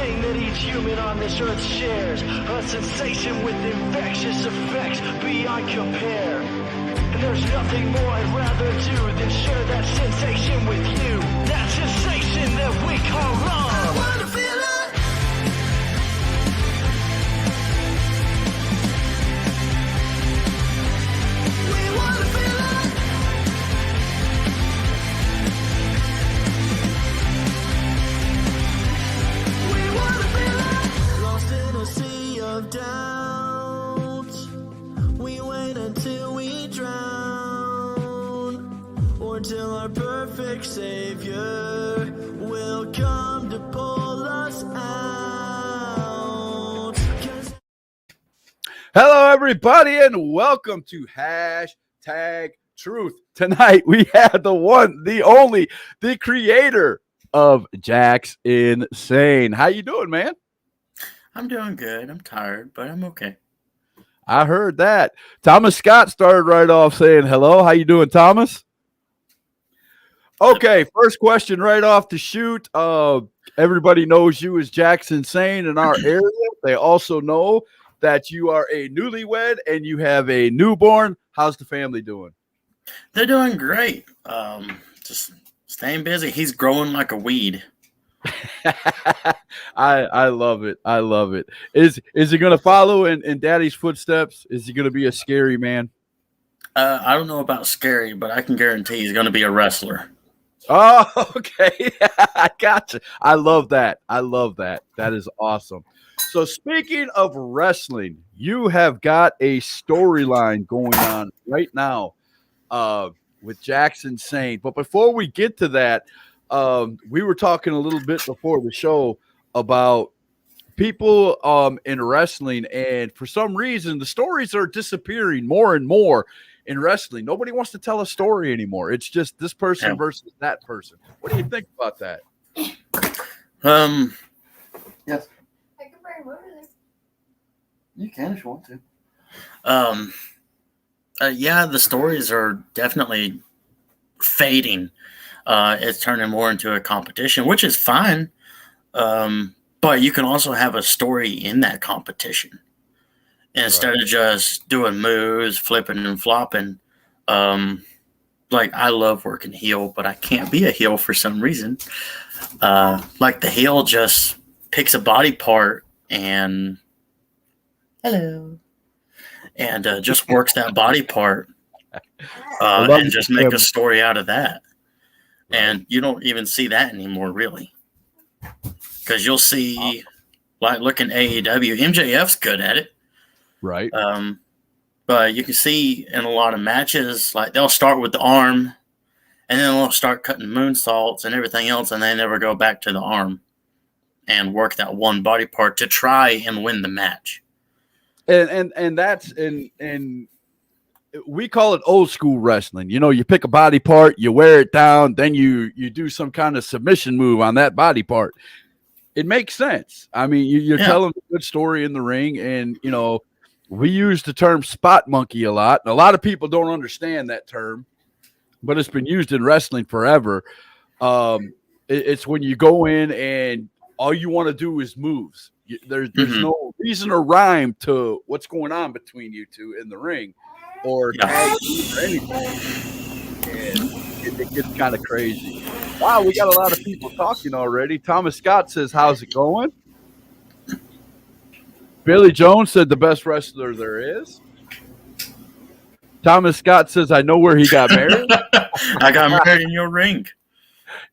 thing that each human on this earth shares. A sensation with infectious effects beyond compare. And there's nothing more I'd rather do than share that sensation with you. That sensation that we call love. I wanna feel it. We wanna feel it. We wanna feel it. Lost in a sea of doubt. We wait until we drown, or till our perfect savior will come to pull us out. Hello, everybody, and welcome to Hashtag Truth. Tonight, we have the one, the only, the creator of Jax N Saine. How you doing, man? I'm doing good. I'm tired, but I'm okay. I heard that. Thomas Scott started right off saying hello. How you doing, Thomas? Okay, first question right off the shoot. Everybody knows you as Jax N Saine in our area. They also know that you are a newlywed and you have a newborn. How's the family doing? They're doing great. Just staying busy. He's growing like a weed. I love it. I love it. Is he going to follow in Daddy's footsteps? Is he going to be a scary man? I don't know about scary, but I can guarantee he's going to be a wrestler. Oh, okay. I gotcha. I love that. I love that. That is awesome. So speaking of wrestling, you have got a storyline going on right now with Jax N Saine. But before we get to that, we were talking a little bit before the show about people in wrestling, and for some reason, the stories are disappearing more and more in wrestling. Nobody wants to tell a story anymore. It's just this person versus that person. What do you think about that? Yes. I can bring water there. You can if you want to. Yeah, the stories are definitely fading. It's turning more into a competition, which is fine. But you can also have a story in that competition instead of just doing moves, flipping and flopping. Like, I love working heel, but I can't be a heel for some reason. Like, the heel just picks a body part and just works that body part and just make a story out of that. And you don't even see that anymore, really. Because you'll see, like, look in AEW, MJF's good at it. Right. But you can see in a lot of matches, like, they'll start with the arm, and then they'll start cutting moonsaults and everything else, and they never go back to the arm and work that one body part to try and win the match. And that's and we call it old school wrestling. You know, you pick a body part, you wear it down, then you do some kind of submission move on that body part. It makes sense. I mean, you're telling a good story in the ring, and you know, we use the term spot monkey a lot, and a lot of people don't understand that term, but it's been used in wrestling forever. It's when you go in and all you want to do is moves. There's no reason or rhyme to what's going on between you two in the ring, or tag or anything. And it gets kind of crazy. Wow, we got a lot of people talking already. Thomas Scott says, "How's it going?" Billy Jones said, "The best wrestler there is." Thomas Scott says, "I know where he got married." I got married in your ring.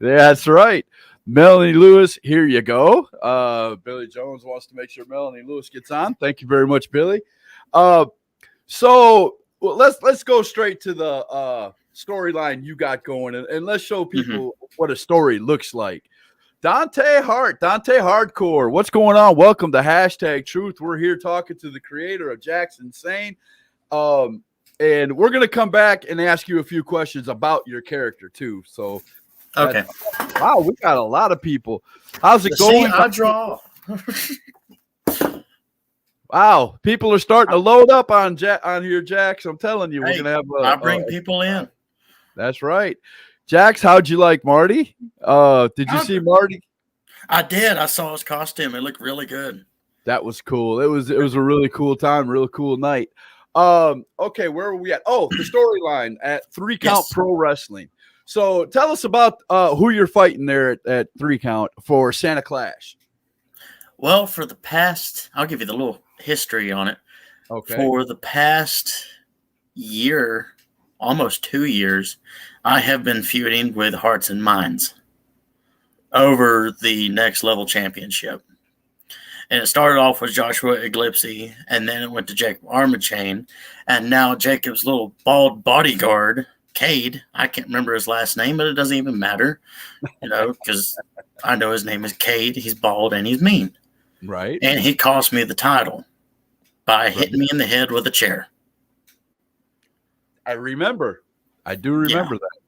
Yeah, that's right. Melanie Lewis, here you go. Billy Jones wants to make sure Melanie Lewis gets on. Thank you very much, Billy. So let's go straight to the storyline you got going, and let's show people what a story looks like. Dante Hardcore, what's going on? Welcome to Hashtag Truth. We're here talking to the creator of Jax N Saine. And we're going to come back and ask you a few questions about your character too. So, okay. Wow, we got a lot of people. How's it going? I draw. Wow, people are starting to load up on here, Jax. I'm telling you, we're going to have I bring people in. That's right. Jax, how'd you like Marty? Did you see Marty? I did. I saw his costume. It looked really good. That was cool. It was a really cool time, really cool night. Okay, where are we at? Oh, the storyline at 3 Count Yes. Pro Wrestling. So tell us about who you're fighting there at 3 Count for Santa Clash. Well, for the past, I'll give you the little history on it. Okay. For the past year, almost 2 years, I have been feuding with Hearts and Minds over the Next Level Championship. And it started off with Joshua Eglipsy, and then it went to Jacob Armachain, and now Jacob's little bald bodyguard, Cade. I can't remember his last name, but it doesn't even matter, because I know his name is Cade. He's bald and he's mean. Right. And he cost me the title by hitting me in the head with a chair. I remember. I do remember that.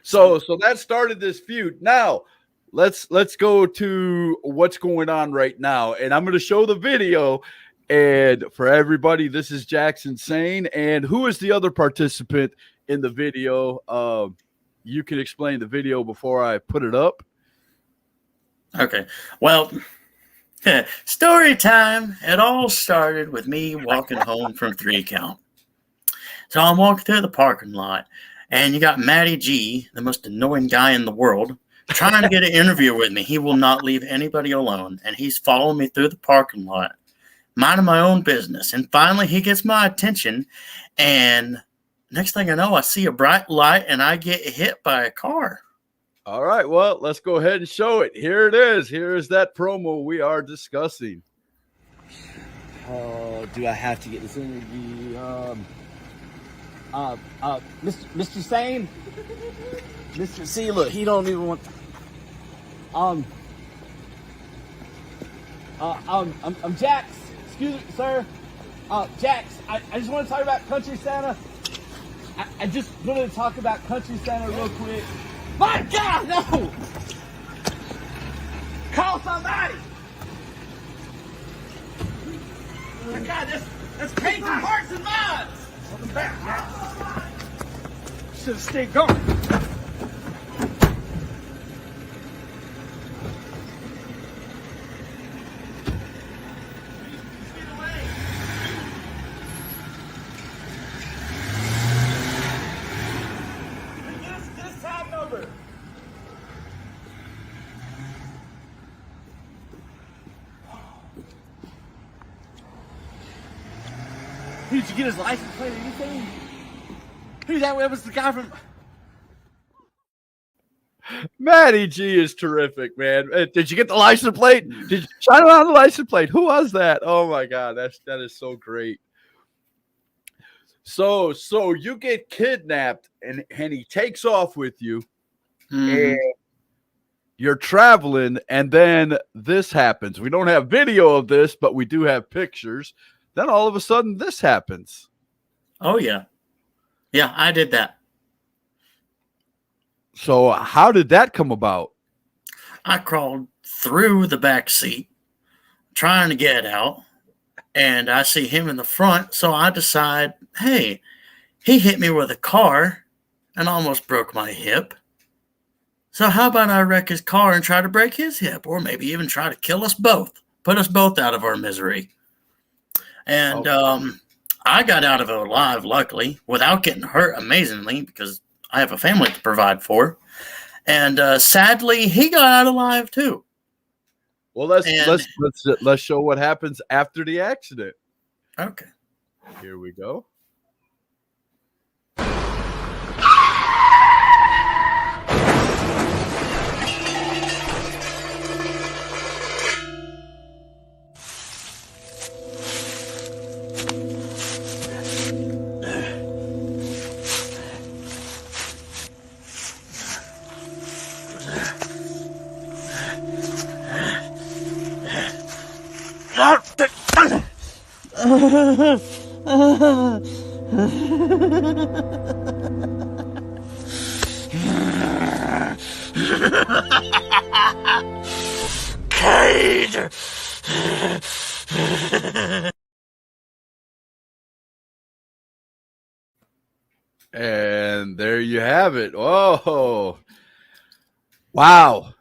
So that started this feud. Now, let's go to what's going on right now. And I'm going to show the video. And for everybody, this is Jax N Saine. And who is the other participant in the video? You can explain the video before I put it up. Okay. Well, story time. It all started with me walking home from 3 Count. So I'm walking through the parking lot, and you got Matty G, the most annoying guy in the world, trying to get an interview with me. He will not leave anybody alone, and he's following me through the parking lot, minding my own business. And finally, he gets my attention, and next thing I know, I see a bright light, and I get hit by a car. All right, well, let's go ahead and show it. Here it is. Here is that promo we are discussing. Oh, do I have to get this interview? Mr. Sane? Mr. C, look, he don't even want... I'm Jax. Excuse me, sir. Jax, I just want to talk about Country Santa. I just wanted to talk about Country Santa real quick. My God, no! Call somebody! My God, that's changing hearts and minds! Welcome back, Jax. Should have stayed going. Did you get his license plate or anything? Who's that? That was the guy from... Matty G is terrific, man. Did you get the license plate? Did you shine around the license plate? Who was that? Oh my God, that is so great. So you get kidnapped and he takes off with you, and you're traveling, and then this happens. We don't have video of this, but we do have pictures. Then all of a sudden, this happens. Oh, yeah. Yeah, I did that. So how did that come about? I crawled through the back seat, trying to get out, and I see him in the front, so I decide, hey, he hit me with a car and almost broke my hip. So how about I wreck his car and try to break his hip, or maybe even try to kill us both, put us both out of our misery. And I got out of it alive, luckily, without getting hurt, amazingly, because I have a family to provide for. And sadly, he got out alive too. Well, let's show what happens after the accident. Okay. Here we go. Cade! And there you have it. Oh, wow.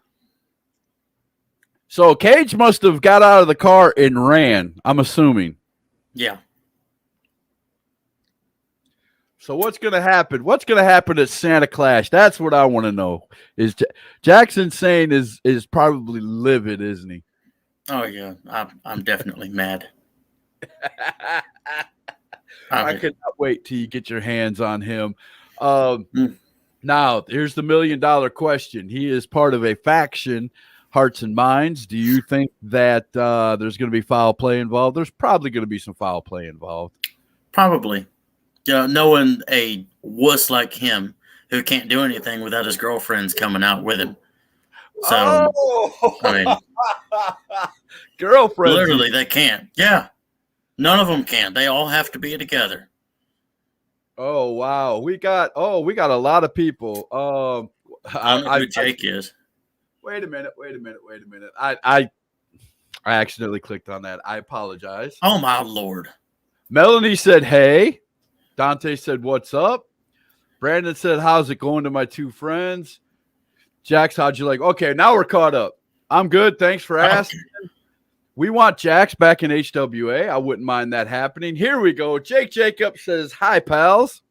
So Cage must have got out of the car and ran, I'm assuming. Yeah. So what's going to happen? What's going to happen at Santa Clash? That's what I want to know. Is Jax N Saine is probably livid, isn't he? Oh yeah, I'm definitely mad. I could not wait till you get your hands on him. Mm. Now, here's the $1 million question. He is part of a faction, Hearts and Minds. Do you think that there's going to be foul play involved? There's probably going to be some foul play involved. Probably. Knowing a wuss like him who can't do anything without his girlfriends coming out with him. So, I mean, girlfriends. literally, they can't. Yeah. None of them can. They all have to be together. Oh wow, we got a lot of people. I don't know who Jake is. Wait a minute. I accidentally clicked on that. I apologize. Oh my Lord. Melanie said, "Hey." Dante said, "What's up?" Brandon said, "How's it going to my two friends?" Jax, how'd you like? Okay, now we're caught up. I'm good. Thanks for asking. We want Jax back in HWA. I wouldn't mind that happening. Here we go. Jake Jacob says, "Hi, pals."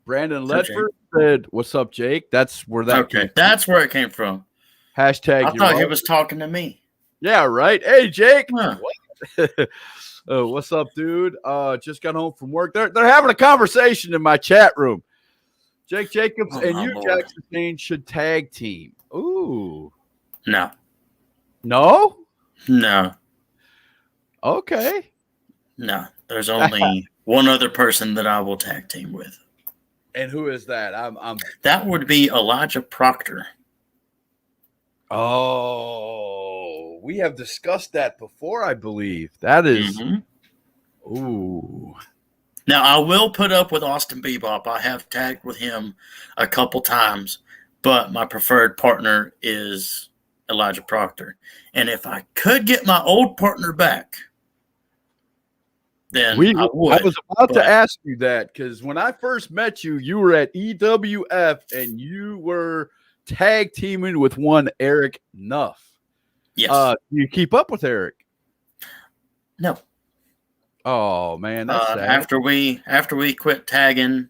Brandon Ledford said, "What's up, Jake?" That's where that came from. That's where it came from. Hashtag. I thought he was talking to me. Yeah, right. Hey, Jake. Huh. What's up, dude? Just got home from work. They're having a conversation in my chat room. Jake Jacobs and you, Jax N Saine, should tag team. Ooh. No. No? No. Okay. No. There's only one other person that I will tag team with. And who is that? That would be Elijah Proctor. Oh, we have discussed that before, I believe. That is Ooh. Now I will put up with Austin Bebop. I have tagged with him a couple times, but my preferred partner is Elijah Proctor. And if I could get my old partner back, then I would. I was about to ask you that because when I first met you, you were at EWF and you were tag teaming with one Eric Nuff. Yes. You keep up with Eric? No. Oh man, that's sad. After we quit tagging,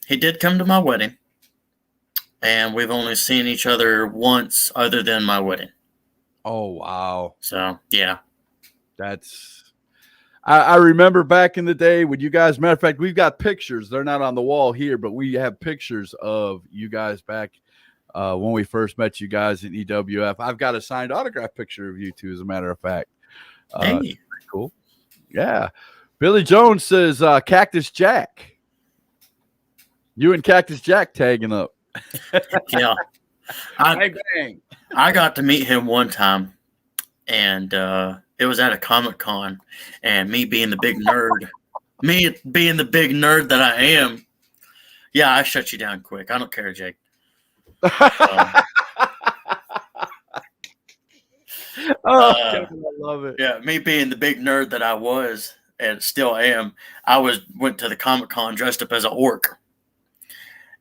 he did come to my wedding, and we've only seen each other once, other than my wedding. Oh wow! So yeah, that's. I remember back in the day when you guys. Matter of fact, we've got pictures. They're not on the wall here, but we have pictures of you guys back when we first met you guys in EWF. I've got a signed autograph picture of you two, as a matter of fact. hey, cool. Yeah. Billy Jones says Cactus Jack. You and Cactus Jack tagging up. yeah. Bang, bang. I got to meet him one time, and it was at a Comic-Con, and me being the big nerd that I am, yeah, I shut you down quick. I don't care, Jake. I love it. Yeah, me being the big nerd that I was and still am, I went to the Comic-Con dressed up as an orc.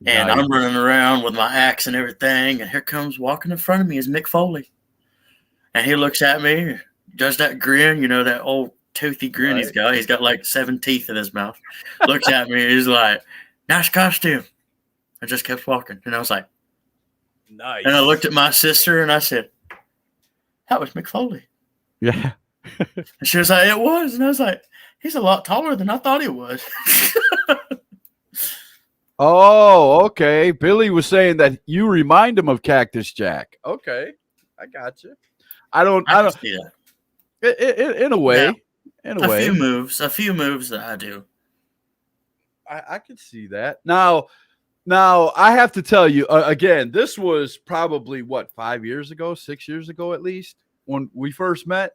And Nice. I'm running around with my axe and everything, and here comes walking in front of me is Mick Foley. And he looks at me, does that grin, that old toothy grin he's got. He's got like 7 teeth in his mouth. Looks at me, he's like, "Nice costume." I just kept walking, and I was like, nice. And I looked at my sister, and I said, "That was Mick Foley." Yeah. And she was like, "It was." And I was like, "He's a lot taller than I thought he was." Oh, okay. Billy was saying that you remind him of Cactus Jack. Okay, I got you. I don't see that. In a way. Yeah. In a way. A few moves that I do. I can see that. Now I have to tell you again. This was probably 5 years ago, 6 years ago at least when we first met.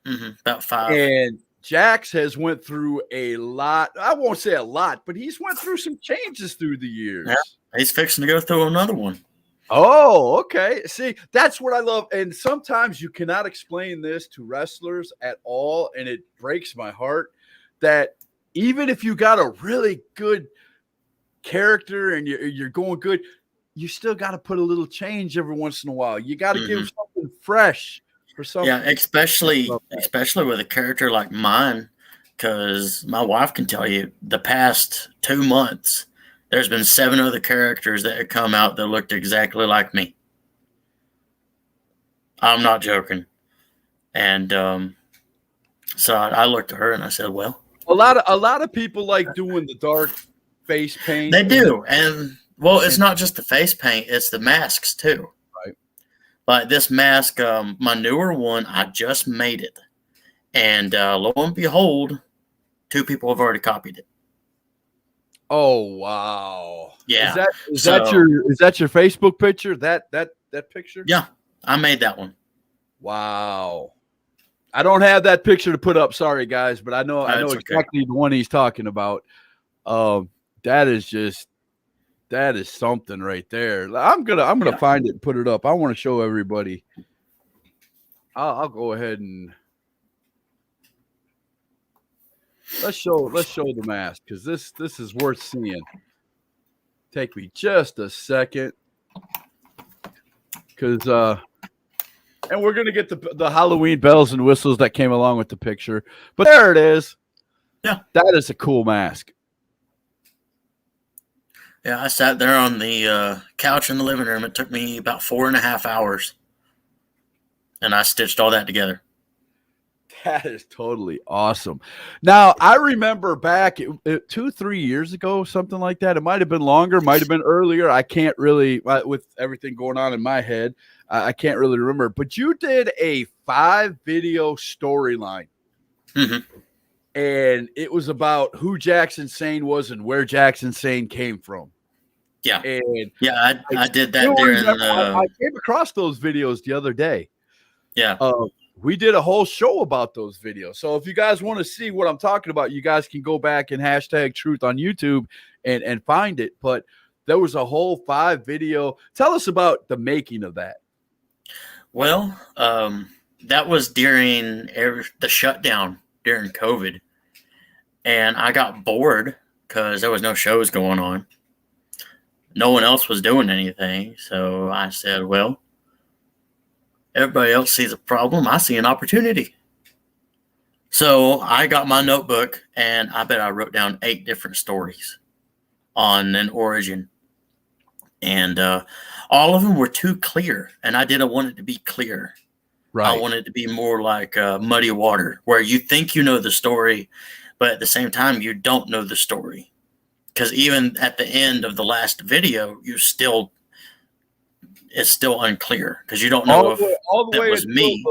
About 5. And Jax has went through a lot. I won't say a lot, but he's went through some changes through the years. Yeah, he's fixing to go through another one. Oh, okay. See, that's what I love. And sometimes you cannot explain this to wrestlers at all. And it breaks my heart that even if you got a really good character and you're going good, you still got to put a little change every once in a while. You got to give something fresh for something. Yeah, especially with a character like mine, because my wife can tell you the past 2 months, there's been 7 other characters that have come out that looked exactly like me. I'm not joking. And so I looked at her and I said, well, a lot of people like doing the dark face paint. They do. And well, it's not just the face paint, it's the masks too. Right. Like this mask, my newer one, I just made it. And lo and behold, 2 people have already copied it. Oh wow. Yeah. Is that your Facebook picture? That picture? Yeah, I made that one. Wow. I don't have that picture to put up, sorry guys, but I know exactly the one he's talking about. That is something right there. I'm gonna find it and put it up. I want to show everybody. I'll go ahead and let's show the mask, because this is worth seeing. Take me just a second, because and we're gonna get the Halloween bells and whistles that came along with the picture. But there it is. Yeah, that is a cool mask. Yeah, I sat there on the couch in the living room. It took me about 4.5 hours, and I stitched all that together. That is totally awesome. Now, I remember back 2-3 years ago, something like that. It might have been longer, might have been earlier. I can't really, with everything going on in my head, I can't really remember. But you did a 5-video storyline. Mm-hmm. And it was about who Jax N Saine was and where Jax N Saine came from. Yeah. And yeah, I did that during I came across those videos the other day. Yeah. We did a whole show about those videos. So if you guys want to see what I'm talking about, you guys can go back and hashtag truth on YouTube and find it. But there was a whole 5-video. Tell us about the making of that. Well, that was during the shutdown during COVID. And I got bored because there was no shows going on. No one else was doing anything. So I said, well, everybody else sees a problem. I see an opportunity. So I got my notebook, and I bet I wrote down 8 different stories on an origin. And all of them were too clear, and I didn't want it to be clear. Right. I wanted it to be more like muddy water, where you think you know the story, but at the same time, you don't know the story. Because even at the end of the last video, it's still unclear, because you don't know if that was me.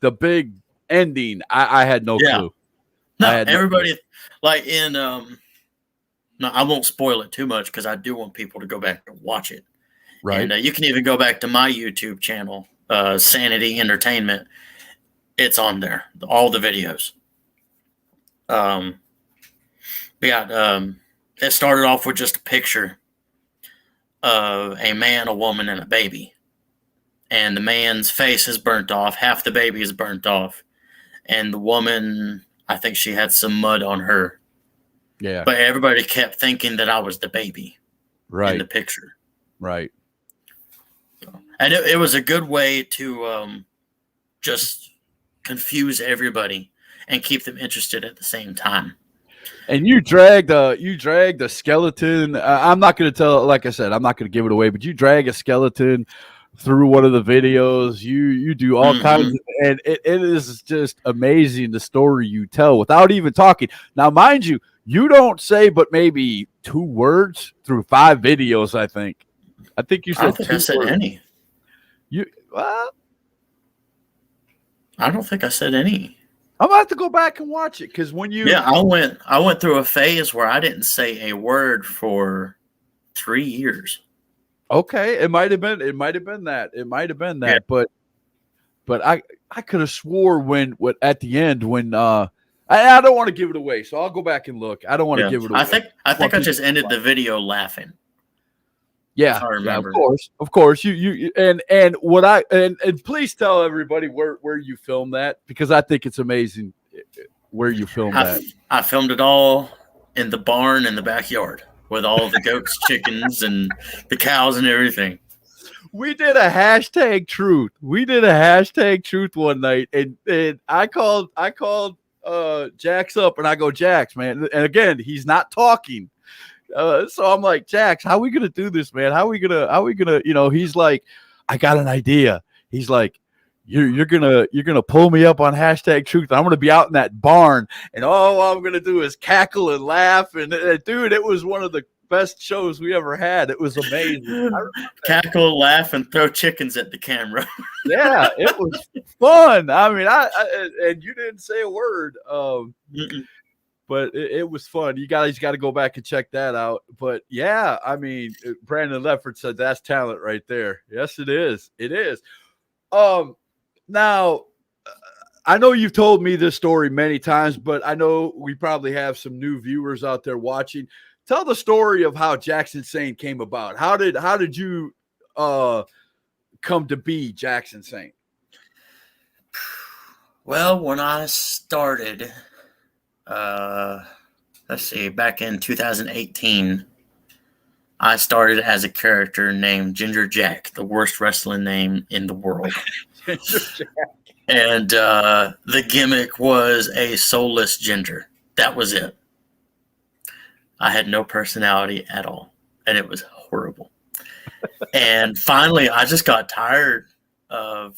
The big ending, I had no clue. No, everybody, like in, no, I won't spoil it too much, because I do want people to go back and watch it. Right. And you can even go back to my YouTube channel, Sanity Entertainment. It's on there, all the videos. It started off with just a picture of a man, a woman, and a baby. And the man's face is burnt off. Half the baby is burnt off. And the woman, I think she had some mud on her. Yeah. But everybody kept thinking that I was the baby. Right. In the picture. Right. And it was a good way to just confuse everybody and keep them interested at the same time. And you dragged a skeleton. I'm not going to tell, like I said, I'm not going to give it away, but you drag a skeleton through one of the videos. You do all kinds of, and it is just amazing the story you tell without even talking. Now, mind you, you don't say but maybe 2 words through 5 videos, I think. I think you said I don't think I said any. I don't think I said any. I'm about to go back and watch it, because when you I went through a phase where I didn't say a word for 3 years. Okay, it might have been that. Yeah. But I could have swore at the end when I don't want to give it away, so I'll go back and look. I don't want to give it away. I think I just ended the video laughing. Yeah, I remember. Of course. You and what and please tell everybody where you filmed that, because I think it's amazing where you filmed that. I filmed it all in the barn in the backyard. with all the goats, chickens, and the cows and everything. We did a hashtag truth. We did a hashtag truth one night, and I called Jax up, and I go, Jax, man, and again, he's not talking. So I'm like, Jax, how are we gonna do this, man? How are we gonna, he's like, I got an idea. He's like, you're gonna pull me up on hashtag truth. I'm gonna be out in that barn, and all I'm gonna do is cackle and laugh. And dude, it was one of the best shows we ever had. It was amazing. Cackle, laugh, and throw chickens at the camera. Yeah, it was fun. I mean, and you didn't say a word. But it was fun. You guys got to go back and check that out. But yeah, I mean, Brandon Leffert said that's talent right there. Yes, it is. It is. Now, I know you've told me this story many times, but I know we probably have some new viewers out there watching. Tell the story of how Jax N Saine came about. How did you come to be Jax N Saine? Well, when I started, let's see, back in 2018, I started as a character named Ginger Jack, the worst wrestling name in the world. And the gimmick was a soulless ginger. That was it. I had no personality at all, and it was horrible. And finally, I just got tired of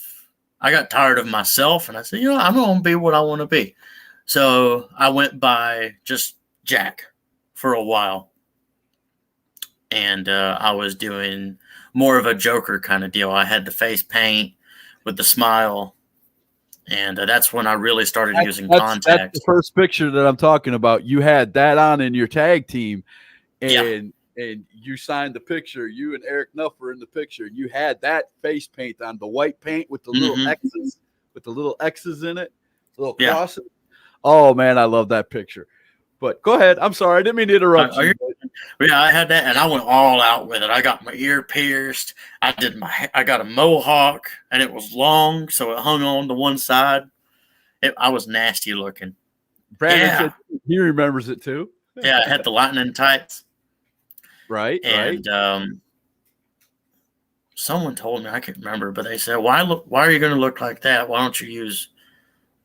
myself, and I said, I'm going to be what I want to be. So I went by just Jack for a while, and I was doing more of a Joker kind of deal. I had the face paint with the smile, and that's when I really started using contacts. That's the first picture that I'm talking about. You had that on in your tag team, and you signed the picture. You and Eric Nuff were in the picture. You had that face paint on, the white paint with the little X's in it, little crosses. Oh man, I love that picture. But go ahead. I'm sorry, I didn't mean to interrupt you. Yeah, I had that, and I went all out with it. I got my ear pierced. I got a mohawk, and it was long, so it hung on to one side. I was nasty looking. Brandon said he remembers it too. Yeah, I had the lightning tights. Right. Someone told me, I can't remember, but they said, why are you going to look like that? Why don't you use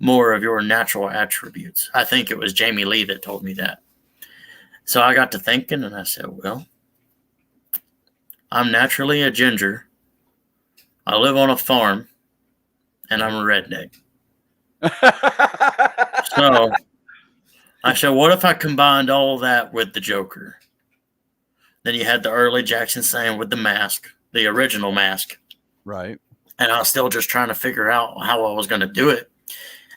more of your natural attributes? I think it was Jamie Lee that told me that. So I got to thinking, and I said, well, I'm naturally a ginger. I live on a farm, and I'm a redneck. So I said, what if I combined all that with the Joker? Then you had the early Jax N Saine with the mask, the original mask. Right. And I was still just trying to figure out how I was going to do it.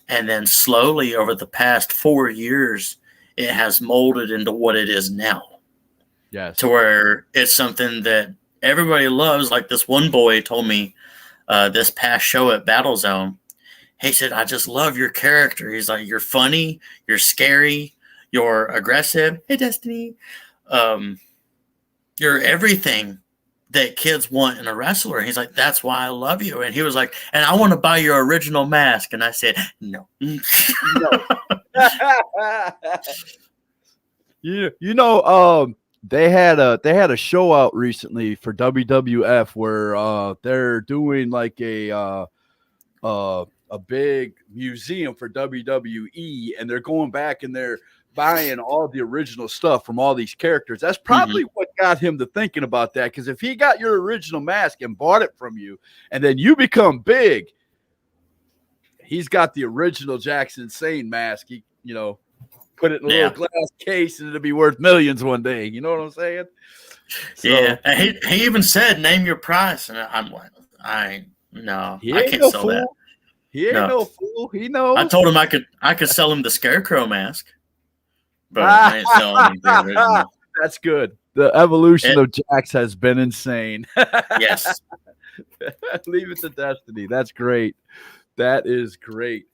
And then slowly over the past 4 years, it has molded into what it is now. Yes. To where it's something that everybody loves. Like this one boy told me this past show at Battle Zone. He said, I just love your character. He's like, you're funny, you're scary, you're aggressive. Hey, Destiny. You're everything that kids want in a wrestler. And he's like, that's why I love you. And he was like, and I want to buy your original mask. And I said, no. They had a show out recently for WWF where they're doing like a big museum for WWE, and they're going back and they're buying all the original stuff from all these characters. That's probably what got him to thinking about that. Because if he got your original mask and bought it from you, and then you become big, he's got the original Jax N Saine mask. He, put it in a little glass case, and it'll be worth millions one day. You know what I'm saying? So, yeah. And he even said, "Name your price," and I'm like, I can't sell that. He ain't no fool. He knows. I told him I could sell him the Scarecrow mask, but I ain't selling him the original. That's good. The evolution of Jax has been insane. Yes. Leave it to destiny. That's great. That is great.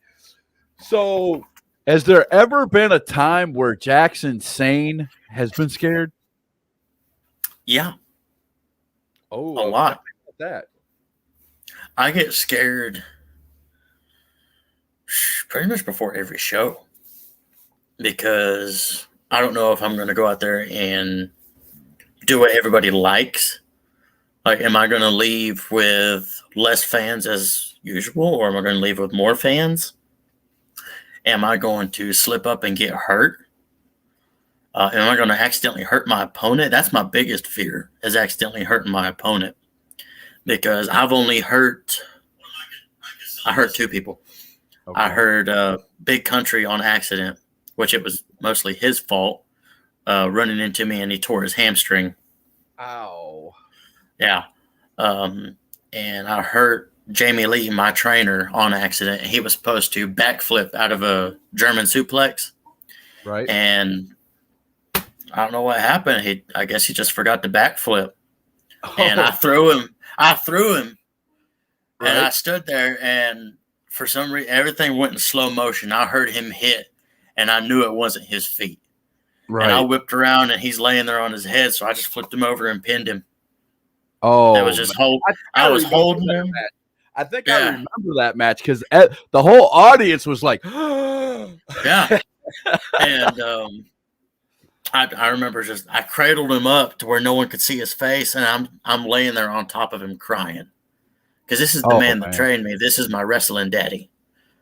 So, has there ever been a time where Jax N Saine has been scared? Yeah. Oh, a lot. That I get scared pretty much before every show because I don't know if I'm going to go out there and do what everybody likes? Like, am I going to leave with less fans as usual, or am I going to leave with more fans? Am I going to slip up and get hurt? Am I going to accidentally hurt my opponent? That's my biggest fear, is accidentally hurting my opponent, because I hurt two people. Okay. I hurt Big Country on accident, which it was mostly his fault, running into me, and he tore his hamstring. Ow. Yeah. And I hurt Jamie Lee, my trainer, on accident. He was supposed to backflip out of a German suplex. Right. And I don't know what happened. I guess he just forgot to backflip. And I threw him. Right. And I stood there, and for some reason, everything went in slow motion. I heard him hit, and I knew it wasn't his feet. Right. And I whipped around, and he's laying there on his head, so I just flipped him over and pinned him. Oh, I was just I was holding him. Match. I think Yeah. I remember that match because the whole audience was like, Yeah. And I remember I cradled him up to where no one could see his face, and I'm laying there on top of him crying, because this is the man that trained me. This is my wrestling daddy,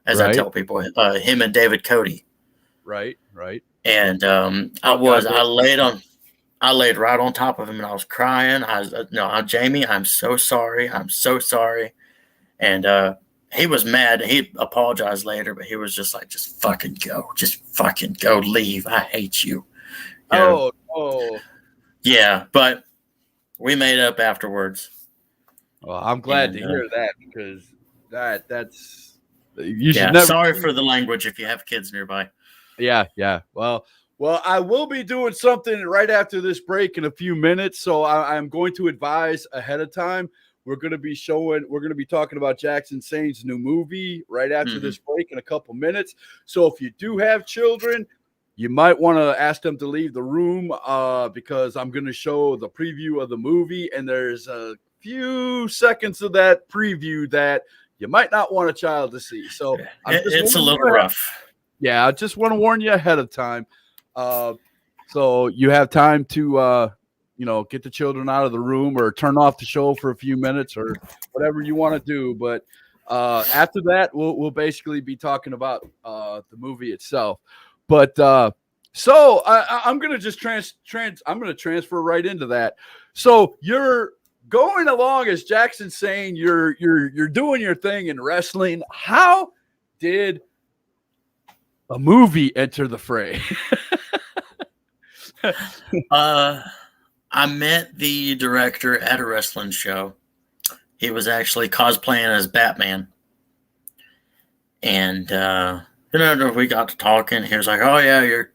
as I tell people. Him and David Cody. Right. And I laid right on top of him, and I was crying. Jamie, I'm so sorry. I'm so sorry. And he was mad. He apologized later, but he was just like, just fucking go. Just fucking go. Leave. I hate you. Oh. Yeah, but we made up afterwards. Well, I'm glad to hear that, because that's you should never. Sorry for the language if you have kids nearby. Yeah. Well, I will be doing something right after this break in a few minutes, so I'm going to advise ahead of time. We're going to be talking about Jax N Saine's new movie right after this break in a couple minutes. So if you do have children, you might want to ask them to leave the room, because I'm going to show the preview of the movie, and there's a few seconds of that preview that you might not want a child to see. So it's a little rough. Yeah, I just want to warn you ahead of time. So you have time to, get the children out of the room or turn off the show for a few minutes or whatever you want to do. But after that, we'll basically be talking about the movie itself. But so I'm going to just I'm going to transfer right into that. So you're going along as Jax N Saine. You're doing your thing in wrestling. How did a movie enter the fray? I met the director at a wrestling show. He was actually cosplaying as Batman. And we got to talking. He was like, "Oh yeah, you're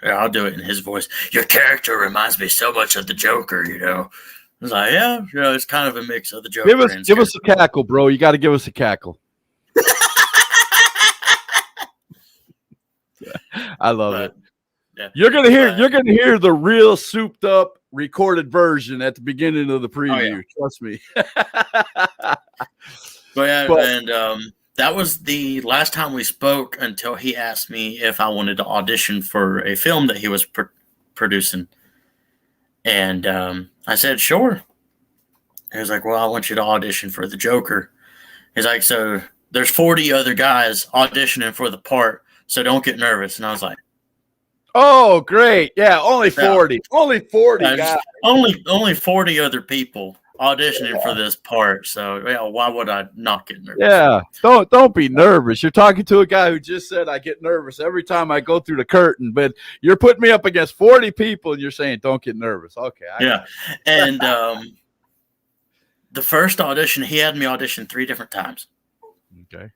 I'll do it in his voice. Your character reminds me so much of the Joker, I was like, yeah, it's kind of a mix of the Joker. Give us a cackle, bro. You got to give us a cackle. I love it. Yeah. You're gonna hear the real souped up recorded version at the beginning of the preview. Trust me. That was the last time we spoke until he asked me if I wanted to audition for a film that he was producing. And I said, sure. He was like, well, I want you to audition for the Joker. He's like, so there's 40 other guys auditioning for the part, so don't get nervous. And I was like, oh, great. Yeah, only 40. Only 40 guys. Only 40 other people auditioning for this part. So why would I not get nervous? Yeah, don't be nervous. You're talking to a guy who just said I get nervous every time I go through the curtain, but you're putting me up against 40 people and you're saying don't get nervous. Okay. And the first audition, he had me audition 3 different times. Okay.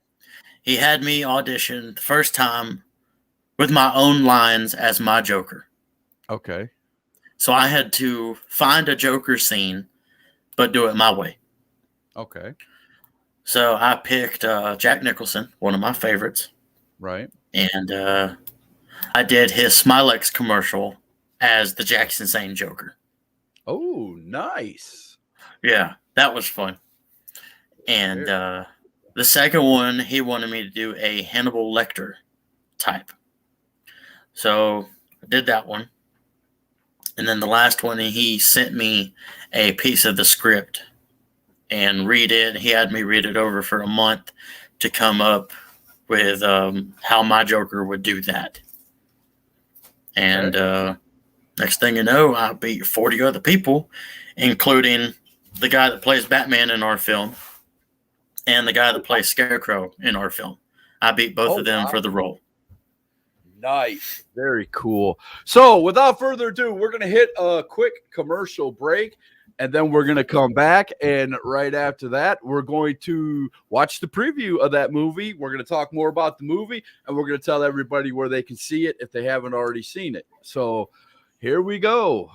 He had me audition the first time with my own lines as my Joker. Okay. So I had to find a Joker scene, but do it my way. Okay. So I picked Jack Nicholson, one of my favorites. Right. And I did his Smilex commercial as the Jax N Saine Joker. Oh, nice. Yeah, that was fun. And the second one, he wanted me to do a Hannibal Lecter type. So I did that one. And then the last one, he sent me a piece of the script and read it. He had me read it over for a month to come up with how my Joker would do that. And next thing you know, I beat 40 other people, including the guy that plays Batman in our film and the guy that plays Scarecrow in our film. I beat both of them for the role. Nice. Very cool. So without further ado, we're going to hit a quick commercial break, and then we're going to come back. And right after that, we're going to watch the preview of that movie. We're going to talk more about the movie, and we're going to tell everybody where they can see it if they haven't already seen it. So here we go.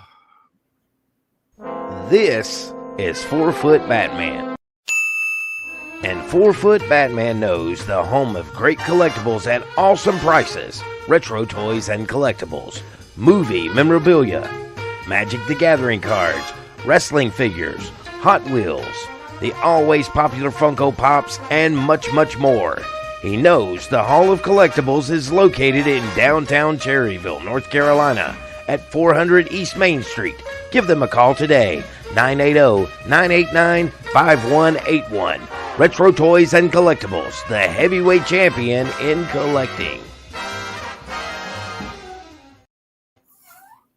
This is 4 Foot Batman. And 4 Foot Batman knows the home of great collectibles at awesome prices. Retro toys and collectibles, movie memorabilia, Magic the Gathering cards, wrestling figures, Hot Wheels, the always popular Funko Pops, and much, much more. He knows the Hall of Collectibles is located in downtown Cherryville, North Carolina at 400 East Main Street. Give them a call today, 980-989-5181. Retro Toys and Collectibles, the heavyweight champion in collecting.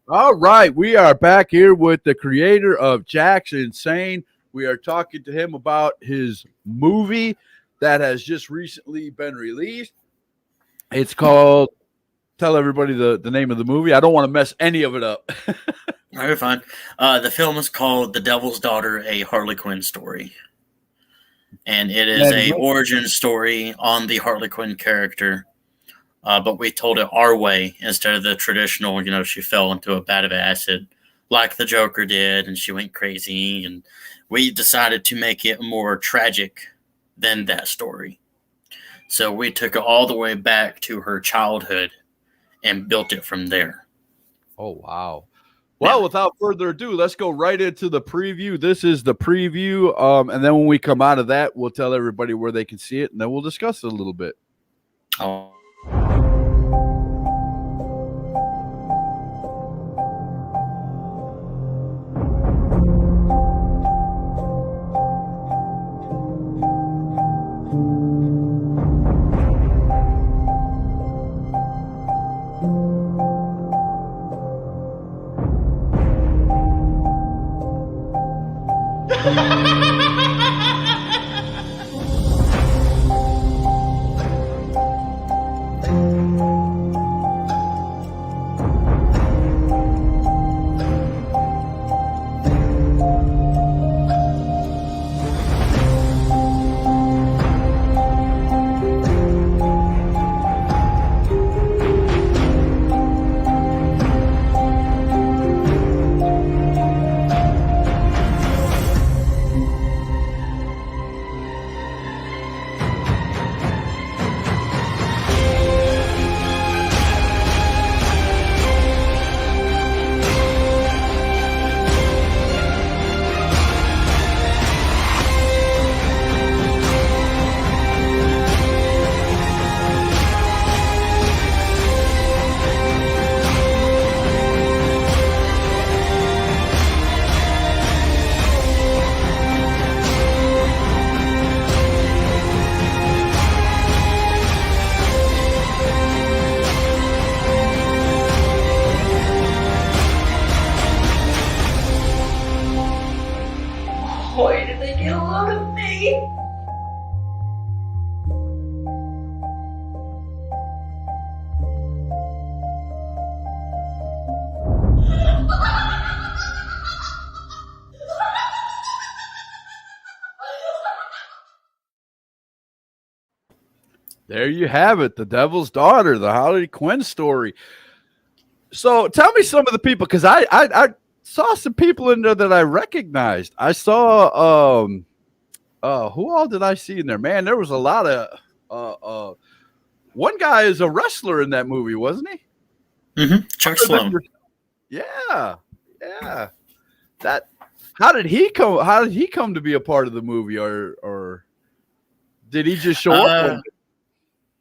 All right, we are back here with the creator of Jax N Saine. We are talking to him about his movie that has just recently been released. It's called, tell everybody the name of the movie. I don't want to mess any of it up. No, you're fine. The film is called The Devil's Daughter, a Harley Quinn story. And it is a origin story on the Harley Quinn character. But we told it our way instead of the traditional, she fell into a vat of acid like the Joker did and she went crazy. And we decided to make it more tragic than that story. So we took it all the way back to her childhood and built it from there. Oh, wow. Well, without further ado, let's go right into the preview. This is the preview. And then when we come out of that, we'll tell everybody where they can see it, and then we'll discuss it a little bit. Oh. Boy, did they get a load of me! There you have it, The Devil's Daughter, the Harley Quinn story. So tell me some of the people, because I saw some people in there that I recognized. I saw who all did I see in there? Man, there was a lot of one guy is a wrestler in that movie, wasn't he? Mm-hmm. Chuck Sloan. Yeah. That how did he come to be a part of the movie, or did he just show up?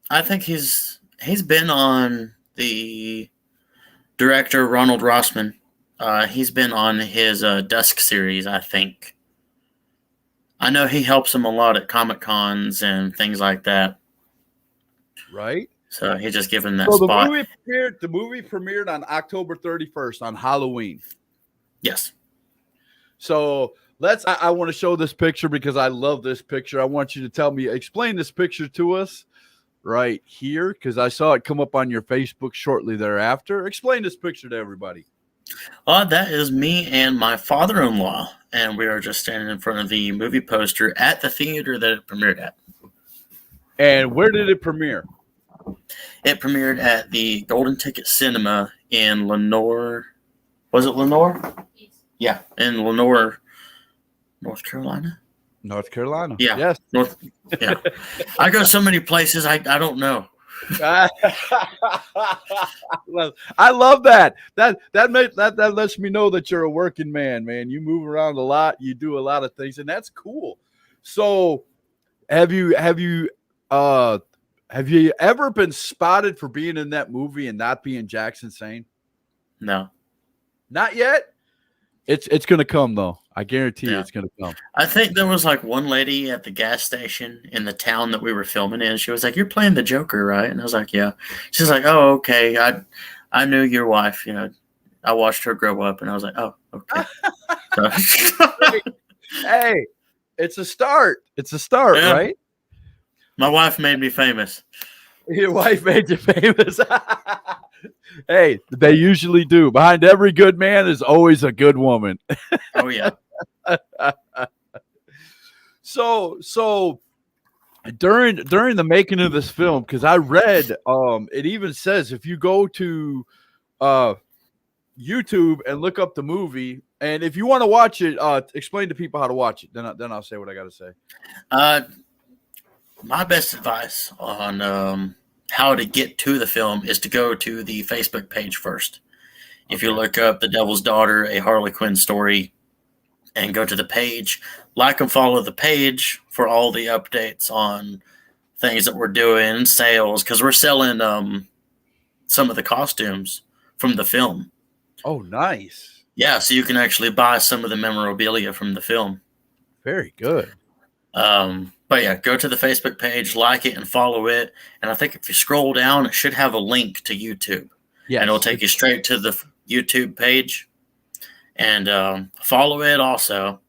I think he's been on the director Ronald Rossman He's been on his Dusk series, I think. I know he helps him a lot at Comic Cons and things like that. Right. So he just given that So spot. the movie premiered on October 31st on Halloween. Yes. So I want to show this picture because I love this picture. I want you to explain this picture to us right here, because I saw it come up on your Facebook shortly thereafter. Explain this picture to everybody. That is me and my father-in-law, and we are just standing in front of the movie poster at the theater that it premiered at. And where did it premiere? It premiered at the Golden Ticket Cinema in Lenore. Was it Lenore? Yeah, in Lenore, North Carolina. North Carolina. Yeah. Yes. Yeah. I go so many places, I don't know. Well, I love that. That lets me know that you're a working man. You move around a lot. You do a lot of things, and that's cool. So, have you ever been spotted for being in that movie and not being Jax N Saine? No. Not yet. It's gonna come though. I guarantee you, it's gonna come. I think there was like one lady at the gas station in the town that we were filming in. She was like, "You're playing the Joker, right?" And I was like, "Yeah." She's like, "Oh, okay. I knew your wife. You know, I watched her grow up." And I was like, "Oh, okay." Hey, it's a start. It's a start, Yeah. right? My wife made me famous. Your wife made you famous. Hey, they usually do. Behind every good man is always a good woman. Oh yeah. So during the making of this film, because I read it even says if you go to YouTube and look up the movie, and if you want to watch it, explain to people how to watch it. Then I'll say what I got to say. My best advice on how to get to the film is to go to the Facebook page first. If you look up The Devil's Daughter, a Harley Quinn story, and go to the page, like and follow the page for all the updates on things that we're doing, sales, because we're selling some of the costumes from the film. Oh, nice. Yeah, so you can actually buy some of the memorabilia from the film. Very good. But yeah, go to the Facebook page, like it, and follow it. And I think if you scroll down, it should have a link to YouTube. Yeah, and it'll take you straight to the YouTube page. And follow it also.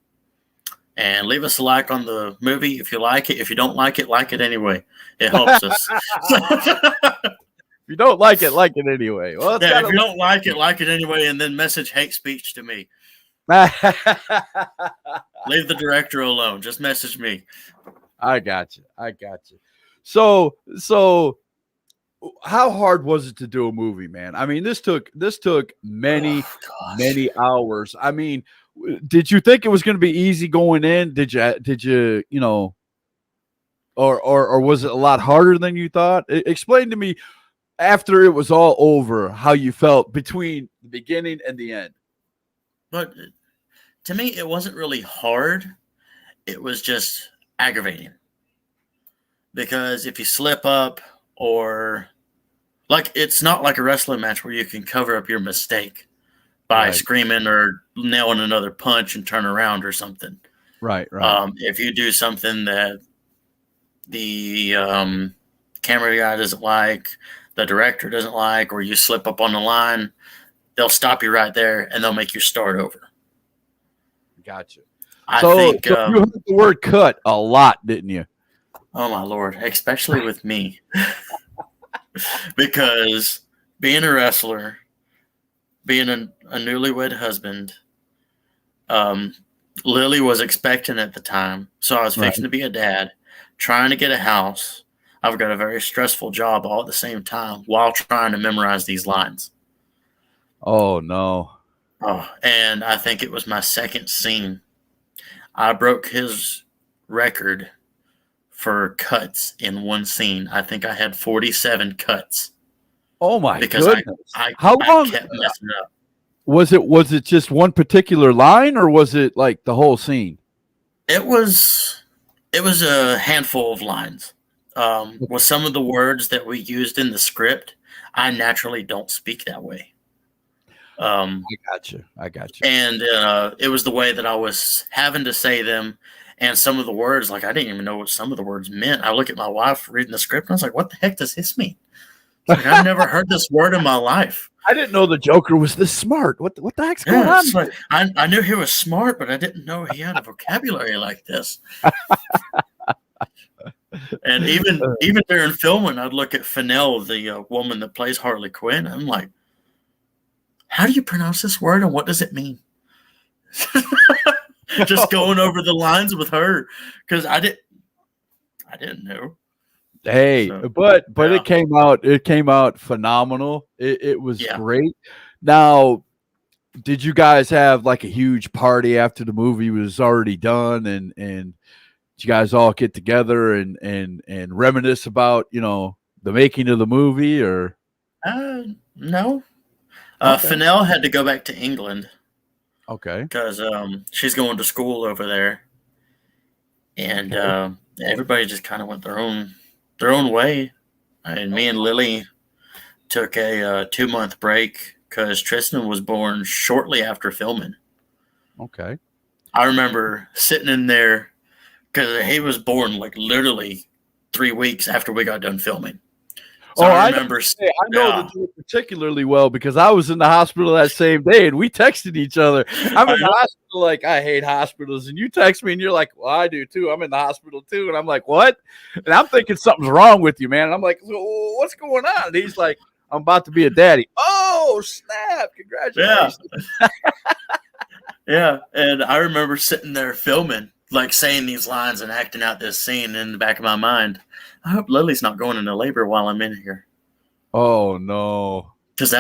And leave us a like on the movie if you like it. If you don't like it anyway. It helps us. If you don't like it anyway. Well, yeah, if you don't like it anyway, and then message hate speech to me. Leave the director alone. Just message me. I got you. So how hard was it to do a movie, man? I mean, this took many hours. I mean, did you think it was going to be easy going in? Did you, or was it a lot harder than you thought? Explain to me after it was all over how you felt between the beginning and the end. But to me, it wasn't really hard. It was just aggravating. Because if you slip up, or like, it's not like a wrestling match where you can cover up your mistake by screaming or nailing another punch and turn around or something. Right. If you do something that the camera guy doesn't like, the director doesn't like, or you slip up on the line, they'll stop you right there and they'll make you start over. Gotcha. I think you heard the word cut a lot, didn't you? Oh my Lord, especially with me. Because being a wrestler, being a newlywed husband, Lily was expecting at the time. So I was fixing to be a dad, trying to get a house. I've got a very stressful job all at the same time while trying to memorize these lines. Oh, no. Oh, and I think it was my second scene. I broke his record for cuts in one scene. I think I had 47 cuts. Oh my because goodness! How long? I kept messing up. Was it just one particular line, or was it like the whole scene? It was a handful of lines. With some of the words that we used in the script, I naturally don't speak that way. I got you. And it was the way that I was having to say them, and some of the words, like I didn't even know what some of the words meant. I look at my wife reading the script, and I was like, "What the heck does this mean?" It's like I've never heard this word in my life. I didn't know the Joker was this smart. What the heck's going Yeah, on? it's like, I knew he was smart, but I didn't know he had a vocabulary like this. And even during filming, I'd look at Fennell, the woman that plays Harley Quinn. And I'm like, how do you pronounce this word, and what does it mean? Just going over the lines with her, because I didn't know. Hey, So, but yeah. it came out phenomenal. It was Yeah. great. Now, did you guys have like a huge party after the movie was already done, and did you guys all get together and reminisce about, you know, the making of the movie? Or No. Okay. Fennell had to go back to England okay. because she's going to school over there, and everybody just kind of went their own way. And me and Lily took a 2-month break because Tristan was born shortly after filming. Okay. I remember sitting in there because he was born like literally 3 weeks after we got done filming. So I remember. I know the deal particularly well because I was in the hospital that same day and we texted each other. I'm in the hospital, like, I hate hospitals. And you text me and you're like, well, I do too. I'm in the hospital too. And I'm like, what? And I'm thinking something's wrong with you, man. And I'm like, what's going on? And he's like, I'm about to be a daddy. Oh, snap. Congratulations. Yeah. Yeah. And I remember sitting there filming, like saying these lines and acting out this scene in the back of my mind. I hope Lily's not going into labor while I'm in here. Oh, no. Because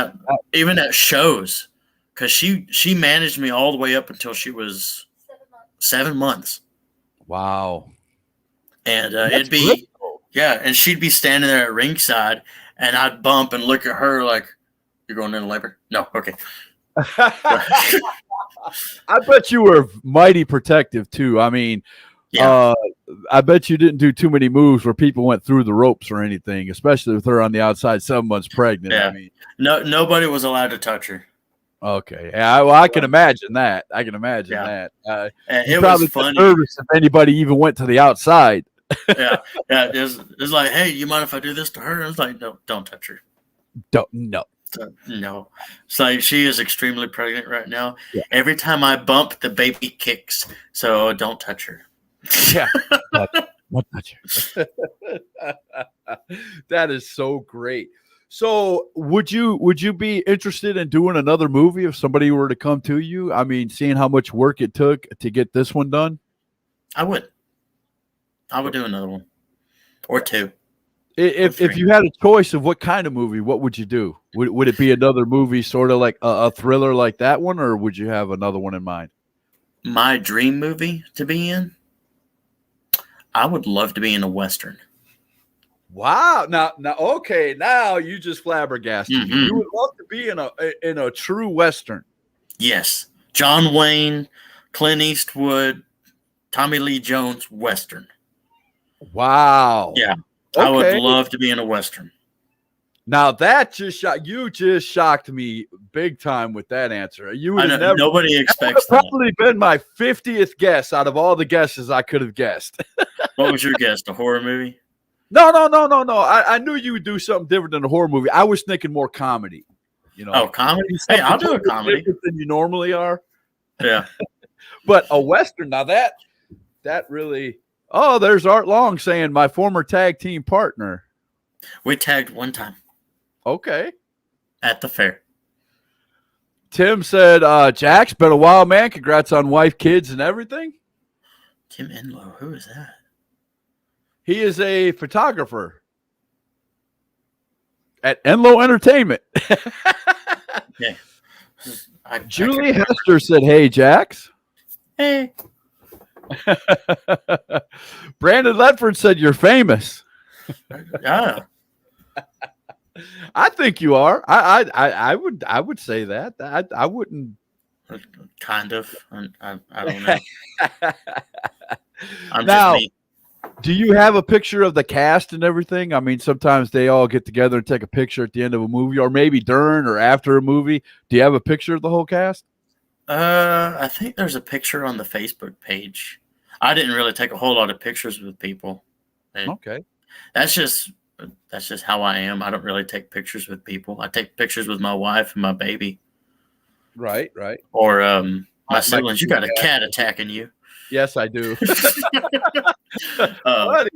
even at shows, because she managed me all the way up until she was 7 months. Wow. And it'd be, yeah, and she'd be standing there at ringside, and I'd bump and look at her like, you're going into labor? No, okay. I bet you were mighty protective too. I mean, yeah. I bet you didn't do too many moves where people went through the ropes or anything, especially with her on the outside 7 months pregnant. Yeah. I mean, nobody was allowed to touch her. Okay. Yeah, well, I can imagine that. I can imagine that. It probably was funny. Nervous if anybody even went to the outside. Yeah. It's like, hey, you mind if I do this to her? I was like, no, don't touch her. No. No. It's like she is extremely pregnant right now. Yeah. Every time I bump, the baby kicks. So don't touch her. Yeah. Don't touch her. That is so great. So would you be interested in doing another movie if somebody were to come to you? I mean, seeing how much work it took to get this one done? I would do another one or two. If you had a choice of what kind of movie, what would you do? Would it be another movie sort of like a thriller like that one, or would you have another one in mind? My dream movie to be in? I would love to be in a Western. Wow. Now, okay. Now you just flabbergasted me. You would love to be in a true Western. Yes. John Wayne, Clint Eastwood, Tommy Lee Jones Western. Wow. Yeah. Okay. I would love to be in a Western. Now that just shocked me big time with that answer. You would have never. Nobody expects that. Probably been my 50th guess out of all the guesses I could have guessed. What was your guess? A horror movie? No. I knew you would do something different than a horror movie. I was thinking more comedy. You know. Oh, comedy? Hey, I'll do a comedy. Different than you normally are. Yeah. But a Western, now that really. Oh, there's Art Long saying my former tag team partner. We tagged one time. Okay. At the fair. Tim said, Jax, been a while, man. Congrats on wife, kids, and everything. Tim Enlow, who is that? He is a photographer at Enlow Entertainment. Yeah. Julie Hester said, hey, Jax. Hey. Brandon Ledford said, you're famous. Yeah. I think you are. I would say that. I wouldn't. Kind of. I don't know. I'm now, just me. Do you have a picture of the cast and everything? I mean, sometimes they all get together and take a picture at the end of a movie, or maybe during or after a movie. Do you have a picture of the whole cast? I think there's a picture on the Facebook page. I didn't really take a whole lot of pictures with people. Okay. That's just how I am. I don't really take pictures with people. I take pictures with my wife and my baby. Right, right. Or my My siblings. You got a cat attacking you. Yes, I do. Um, Buddy.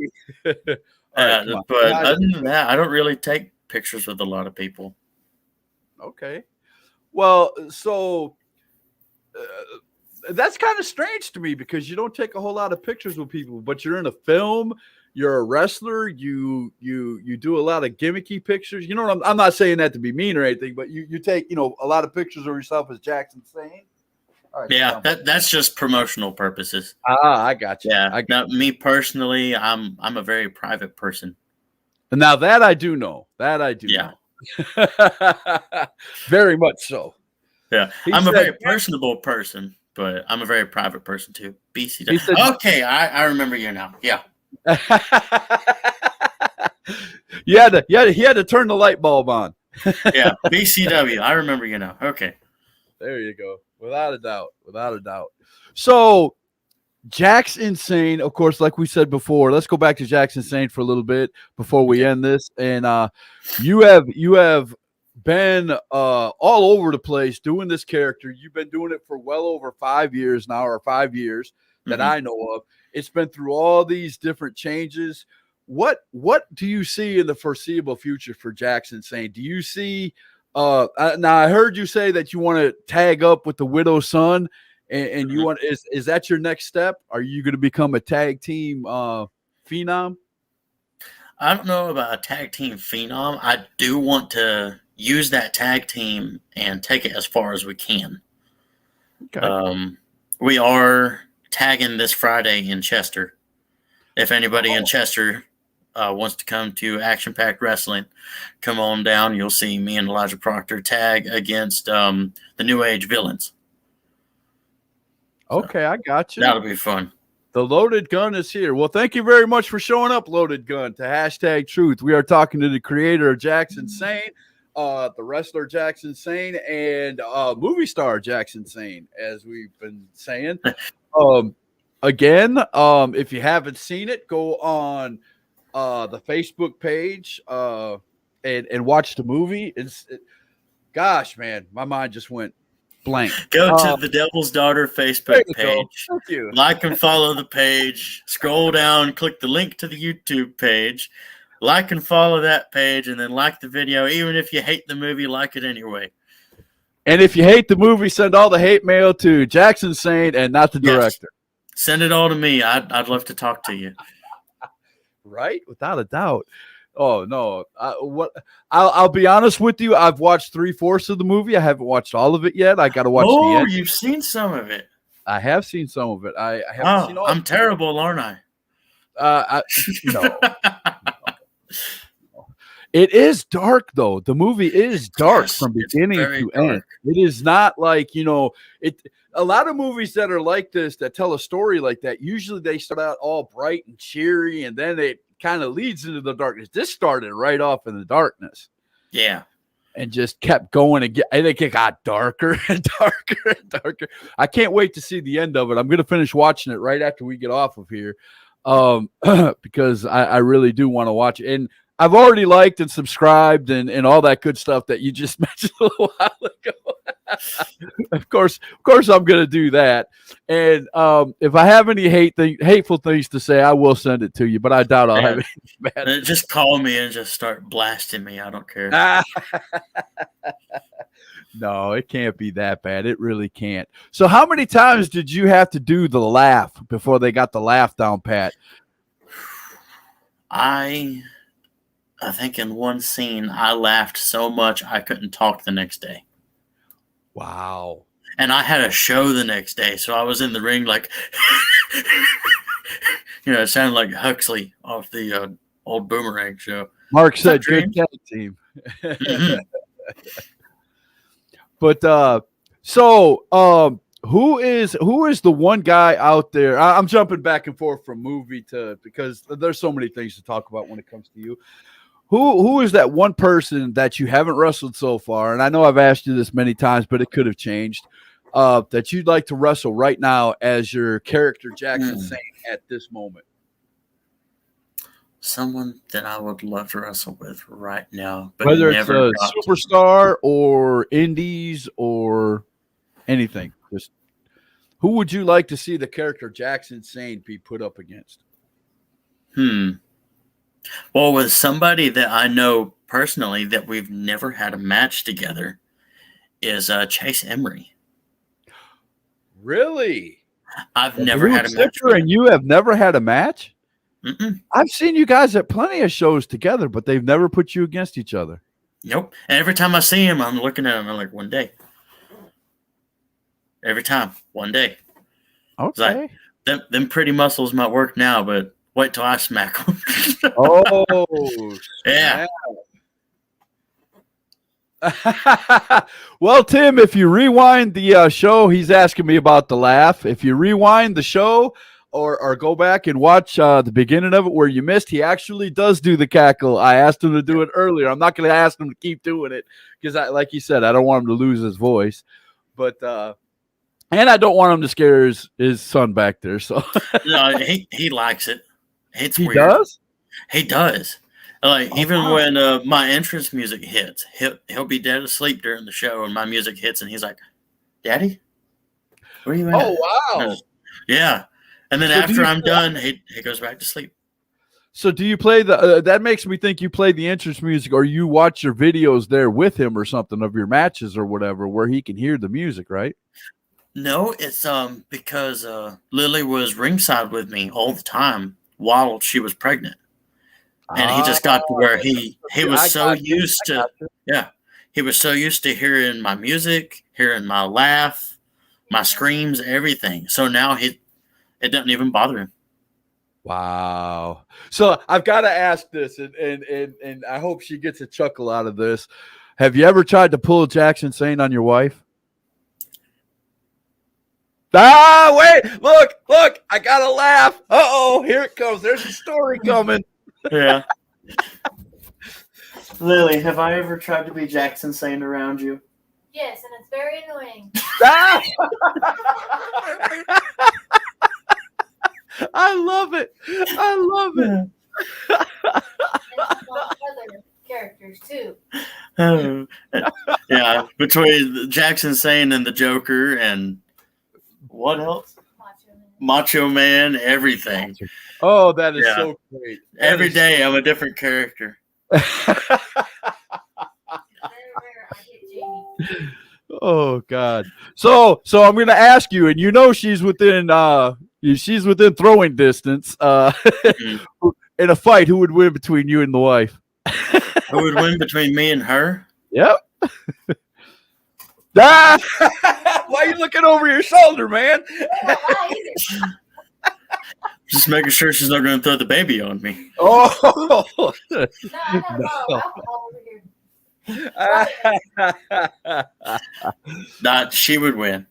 All right, come on. but other than that, I don't really take pictures with a lot of people. Okay. Well, so that's kind of strange to me because you don't take a whole lot of pictures with people, but you're in a film, you're a wrestler, you do a lot of gimmicky pictures. You know what I'm not saying that to be mean or anything, but you take, a lot of pictures of yourself as Jax N Saine. All right, Yeah, that's just promotional purposes. I got you. Yeah, now, me personally, I'm a very private person. And now that I do know. That I do Yeah. know. Very much so. Yeah, I'm a very personable person, but I'm a very private person too. BCW. Okay, I remember you now. Yeah. He had to turn the light bulb on. Yeah, BCW. I remember you now. Okay. There you go. Without a doubt. So Jax N Saine, of course, like we said before, let's go back to Jax N Saine for a little bit before we end this. And you have been all over the place doing this character. You've been doing it for well over 5 years now, or 5 years that I know of. It's been through all these different changes. What do you see in the foreseeable future for Jax N Saine? Do you see now I heard you say that you want to tag up with the Widow's Son, and you want is that your next step? Are you going to become a tag team phenom? I don't know about a tag team phenom. I do want to use that tag team and take it as far as we can. Okay. We are tagging this Friday in Chester. If anybody in Chester wants to come to Action Packed Wrestling, come on down. You'll see me and Elijah Proctor tag against the New Age Villains. Okay, I got you. That'll be fun. The Loaded Gun is here. Well, thank you very much for showing up, Loaded Gun, to Hashtag Truth. We are talking to the creator of Jax N Saine, the wrestler Jax N Saine, and movie star Jax N Saine, as we've been saying. Again, if you haven't seen it, go on the Facebook page and watch the movie. Gosh, man, my mind just went blank. Go to the Devil's Daughter Facebook page. Thank you. Like and follow the page. Scroll down, click the link to the YouTube page. Like and follow that page, and then like the video. Even if you hate the movie, like it anyway. And if you hate the movie, send all the hate mail to Jax N Saine and not the director. Send it all to me. I'd love to talk to you. Right? Without a doubt. Oh no! I'll be honest with you. I've watched 3/4 of the movie. I haven't watched all of it yet. I got to watch the end. You've seen some of it. I have seen some of it. I haven't seen all. I'm terrible, aren't I? No. It is dark though. The movie is dark from beginning to end. It is not like it. A lot of movies that are like this, that tell a story like that, usually they start out all bright and cheery, and then it kind of leads into the darkness. This started right off in the darkness. Yeah. And just kept going again. I think it got darker and darker and darker. I can't wait to see the end of it. I'm going to finish watching it right after we get off of here because I really do want to watch it. And I've already liked and subscribed and all that good stuff that you just mentioned a little while ago. Of course, I'm going to do that. And if I have any hateful things to say, I will send it to you. But I doubt I'll have anything bad. Just call me and just start blasting me. I don't care. No, it can't be that bad. It really can't. So, how many times did you have to do the laugh before they got the laugh down pat? I think in one scene I laughed so much I couldn't talk the next day. Wow. And I had a show the next day, so I was in the ring like, it sounded like Huxley off the old Boomerang show. Mark said, good tag team. Mm-hmm. But Who is the one guy out there? I'm jumping back and forth from movie to because there's so many things to talk about when it comes to you. Who is that one person that you haven't wrestled so far? And I know I've asked you this many times, but it could have changed. That you'd like to wrestle right now as your character Jax N Saine at this moment. Someone that I would love to wrestle with right now, but Whether it's never a got to. superstar or indies or anything. Just who would you like to see the character Jax N Saine be put up against? Well, with somebody that I know personally that we've never had a match together is Chase Emery. Really? I've never had a match with him. And you have never had a match? Mm-mm. I've seen you guys at plenty of shows together, but they've never put you against each other. Nope. And every time I see him, I'm looking at him. I'm like, one day. Every time, one day. Okay. Like, them pretty muscles might work now, but wait till I smack them. Oh, yeah. Well, Tim, if you rewind the show, he's asking me about the laugh. If you rewind the show or go back and watch the beginning of it where you missed, he actually does do the cackle. I asked him to do it earlier. I'm not going to ask him to keep doing it because, like you said, I don't want him to lose his voice. But and I don't want him to scare his son back there. So No, he likes it. It's he weird. does? He does. Like even when my entrance music hits, he'll be dead asleep during the show, and my music hits, and he's like, "Daddy, where are you at?" Oh wow! Yeah. And then So after I'm done, he goes back to sleep. So do you play the? That makes me think you play the entrance music, or you watch your videos there with him, or something of your matches or whatever, where he can hear the music, right? No, it's because Lily was ringside with me all the time while she was pregnant. And he just got to where he was so used to he was so used to hearing my music, hearing my laugh, my screams, everything. So now it doesn't even bother him. Wow. So I've got to ask this, and I hope she gets a chuckle out of this. Have you ever tried to pull Jax N Saine on your wife? Ah, wait, look, I gotta laugh. Uh-oh, here it comes. There's a story coming. Yeah. Lily, have I ever tried to be Jax N Saine around you? Yes, and it's very annoying. Ah! I love it. And other characters too. Yeah, between Jax N Saine and the Joker and what else? Macho Man, everything. Oh, that is so great. Every day I'm a different character. Very rare I get Jamie. Oh God. So I'm going to ask you, and you know she's within throwing distance. In a fight, who would win between you and the wife? Who would win between me and her? Yep. Ah! Why are you looking over your shoulder, man? Just making sure she's not going to throw the baby on me. Oh. No, I got a bottle of alcohol over here. She would win.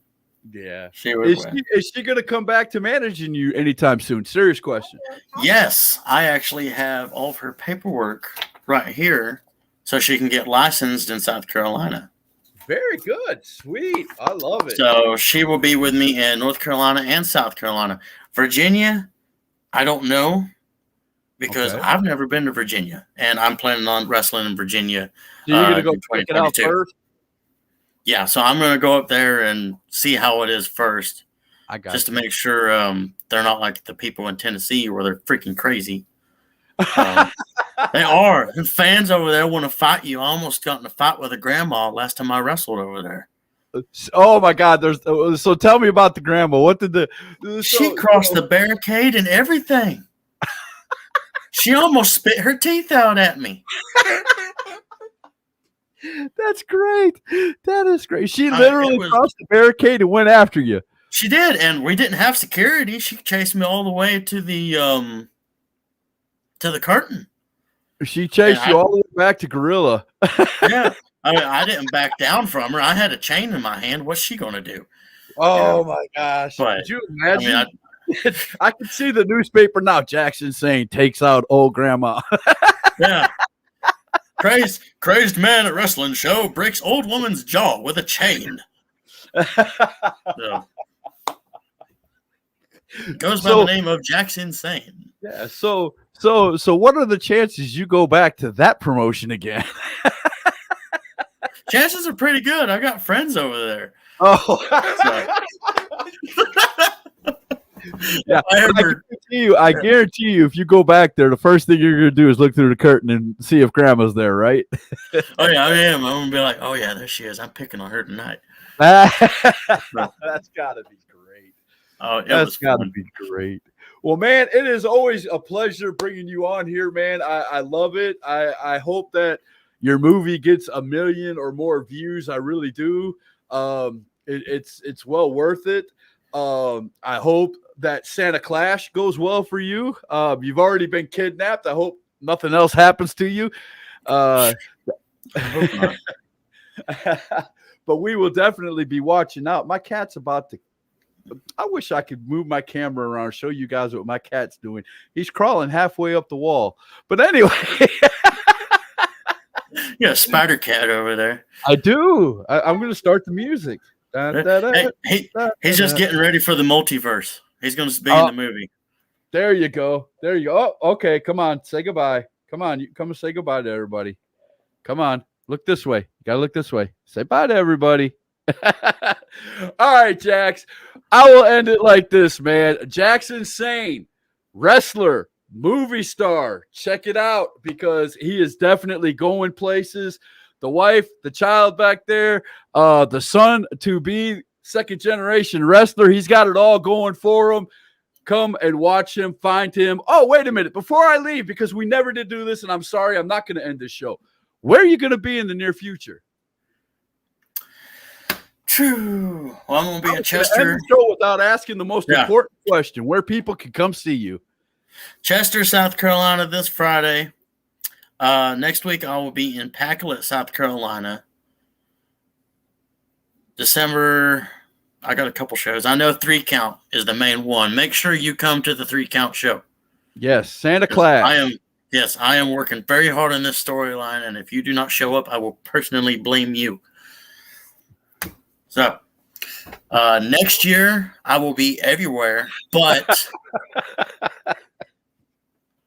Yeah. She would win. Is she going to come back to managing you anytime soon? Serious question. Yes, I actually have all of her paperwork right here so she can get licensed in South Carolina. Very good. Sweet. I love it. So she will be with me in North Carolina and South Carolina. Virginia, I don't know because I've never been to Virginia, and I'm planning on wrestling in Virginia. So you're going to go check it out first? Yeah, so I'm going to go up there and see how it is first. I got just to make sure they're not like the people in Tennessee where they're freaking crazy. They are. The fans over there want to fight you. I almost got in a fight with a grandma last time I wrestled over there. Oh my God! So tell me about the grandma. What did she crossed the barricade and everything? She almost spit her teeth out at me. That's great. That is great. She literally crossed the barricade and went after you. She did, and we didn't have security. She chased me all the way to the curtain. She chased you all the way back to Gorilla. Yeah. I didn't back down from her. I had a chain in my hand. What's she going to do? Oh my gosh! But, Could you I mean, imagine? I can see the newspaper now. Jax N Saine takes out old grandma. yeah. Crazed man at wrestling show breaks old woman's jaw with a chain. So, goes by the name of Jax N Saine. Yeah. So what are the chances you go back to that promotion again? Chances are pretty good. I got friends over there. Oh. Yeah, I guarantee you, if you go back there, the first thing you're gonna do is look through the curtain and see if grandma's there, right? Oh yeah, I am. I'm gonna be like, oh yeah, there she is. I'm picking on her tonight. That's gotta be great. Oh, that's gotta be great. Well, man, it is always a pleasure bringing you on here, man. I love it. I hope that your movie gets 1 million or more views. I really do. It's well worth it. I hope that Santa Clash goes well for you. You've already been kidnapped. I hope nothing else happens to you. But we will definitely be watching out. My cat's about to. I wish I could move my camera around and show you guys what my cat's doing. He's crawling halfway up the wall. But anyway. You got a spider cat over there. I do. I'm going to start the music. He's just getting ready for the multiverse. He's going to be in the movie. There you go. There you go. Oh, okay. Come on. Say goodbye. Come on. You come and say goodbye to everybody. Come on. Look this way. You got to look this way. Say bye to everybody. All right, Jax. I will end it like this, man. Jax N Saine, wrestler, movie star. Check it out because he is definitely going places. The wife, the child back there, the son to be second generation wrestler. He's got it all going for him. Come and watch him, find him. Oh, wait a minute. Before I leave, because we never did do this, and I'm sorry, I'm not going to end this show. Where are you going to be in the near future? True. Well, I'm going to be in Chester. Chester. End the show without asking the most important question: where people can come see you. Chester, South Carolina, this Friday. Next week, I will be in Pacolet, South Carolina. December, I got a couple shows. I know 3 Count is the main one. Make sure you come to the 3 Count show. Yes, Santa Claus. I am working very hard on this storyline, and if you do not show up, I will personally blame you. So, next year, I will be everywhere, but...